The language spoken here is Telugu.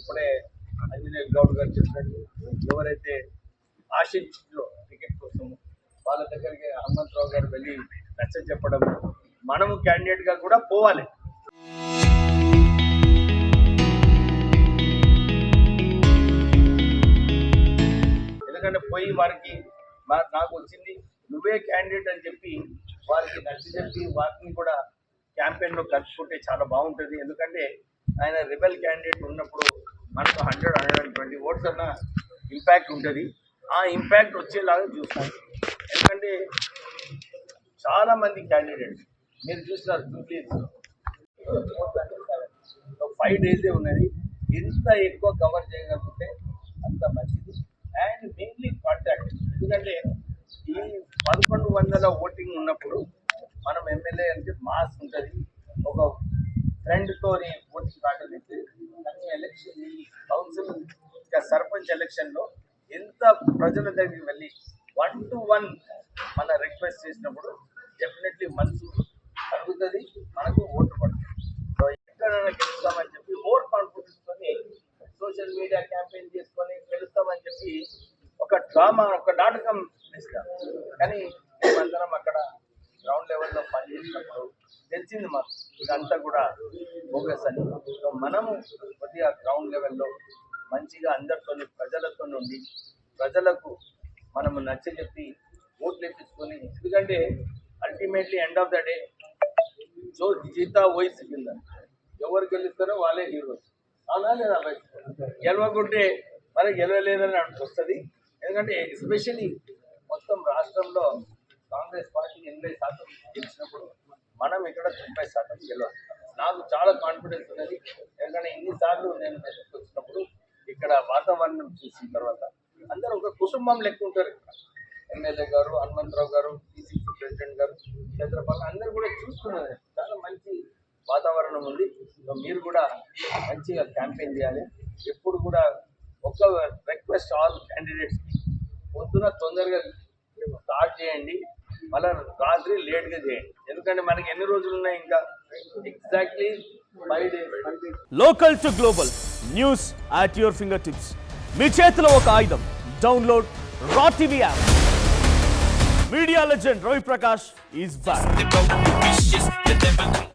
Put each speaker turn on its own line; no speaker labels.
ఇప్పుడే ఆంజనేయ గౌడ్ గారు చెప్పినట్టు ఎవరైతే ఆశించారో టికెట్ కోసం వాళ్ళ దగ్గరికి హనుమంతరావు గారు వెళ్ళి నచ్చ చెప్పడం, మనము క్యాండిడేట్ గా కూడా పోవాలి. ఎందుకంటే పోయి వారికి నాకు వచ్చింది నువ్వే క్యాండిడేట్ అని చెప్పి వారికి నచ్చ చెప్పి వారిని కూడా క్యాంపెయిన్ లో కలుపుకుంటే చాలా బాగుంటుంది. ఎందుకంటే ఆయన రిబెల్ క్యాండిడేట్ ఉన్నప్పుడు మనకు 100-120 ఓట్స్ అన్న ఇంపాక్ట్ ఉంటుంది. ఆ ఇంపాక్ట్ వచ్చేలాగా చూస్తాను. ఎందుకంటే చాలా మంది క్యాండిడేట్స్ మీరు చూస్తున్నారు, 5 డేసే ఉన్నది. ఎంత ఎక్కువ కవర్ చేయగలిగితే అంత మంచిది. అండ్ మెయిన్లీ కాంటాక్ట్, ఎందుకంటే ఈ 1100 ఓటింగ్ ఉన్నప్పుడు మనం ఎమ్మెల్యే అంటే మాస్ ఉంటుంది, ఒక ఫ్రెండ్తో ఓటింగ్ కాటలు ఇస్తుంది. కానీ ఎలక్షన్ ఈ కౌన్సిల్ సర్పంచ్ ఎలక్షన్లో ఎంత ప్రజల దగ్గరికి వెళ్ళి 1-to-1 మన రిక్వెస్ట్ చేసినప్పుడు డెఫినెట్లీ మనసు కలుగుతుంది, మనకు ఓటు పడుతుంది. సో ఎక్కడైనా గెలుస్తామని చెప్పి ఓవర్ కాన్ఫిడెన్స్ తోని సోషల్ మీడియా క్యాంపెయిన్ చేసుకొని గెలుస్తామని చెప్పి ఒక డ్రామా, ఒక నాటకం ఇస్తాం. కానీ మేమందరం అక్కడ గ్రౌండ్ లెవెల్లో పనిచేసినప్పుడు తెలిసింది మాకు ఇదంతా కూడా బోగస్ అని. సో మనము కొద్దిగా గ్రౌండ్ లెవెల్లో మంచిగా అందరితో ప్రజలతో ఉండి ప్రజలకు మనము నచ్చజెప్పి ఓట్లు ఎత్తించుకొని, ఎందుకంటే ultimately end of the day జో జీతా వోయి సిక్కిందా, ఎవరు గెలుస్తారో వాళ్ళే హీరోస్. అవునా లేదా? గెలవకుంటే మనకి గెలవలేదని వస్తుంది. ఎందుకంటే ఎస్పెషల్లీ మొత్తం రాష్ట్రంలో కాంగ్రెస్ పార్టీ 80% గెలిచినప్పుడు మనం ఇక్కడ 90% గెలవాలి. నాకు చాలా కాన్ఫిడెన్స్ ఉన్నది. ఎందుకంటే ఇన్నిసార్లు నేను మెదక్ వచ్చినప్పుడు ఇక్కడ వాతావరణం చూసిన తర్వాత అందరూ ఒక కుటుంబం లెక్క ఉంటారు. ఇక్కడ ఎమ్మెల్యే గారు, హనుమంతరావు గారు, పిసిసి ప్రెసిడెంట్ గారు, చంద్రబాబు అందరూ కూడా చూస్తున్నారు. చాలా మంచి వాతావరణం ఉంది. సో మీరు కూడా మంచిగా క్యాంపెయిన్ చేయాలి. ఎప్పుడు కూడా ఒక రిక్వెస్ట్ ఆల్ క్యాండిడేట్స్కి, పొద్దున తొందరగా స్టార్ట్ చేయండి, మళ్ళీ రాత్రి లేట్గా చేయండి. ఎందుకంటే మనకి ఎన్ని రోజులు ఉన్నాయి ఇంకా? Exactly 5 days.
Local to global news at your finger tips. మీ చేతిలో ఒక ఆయుధం. Download RTV app. Media legend Ravi Prakash is back.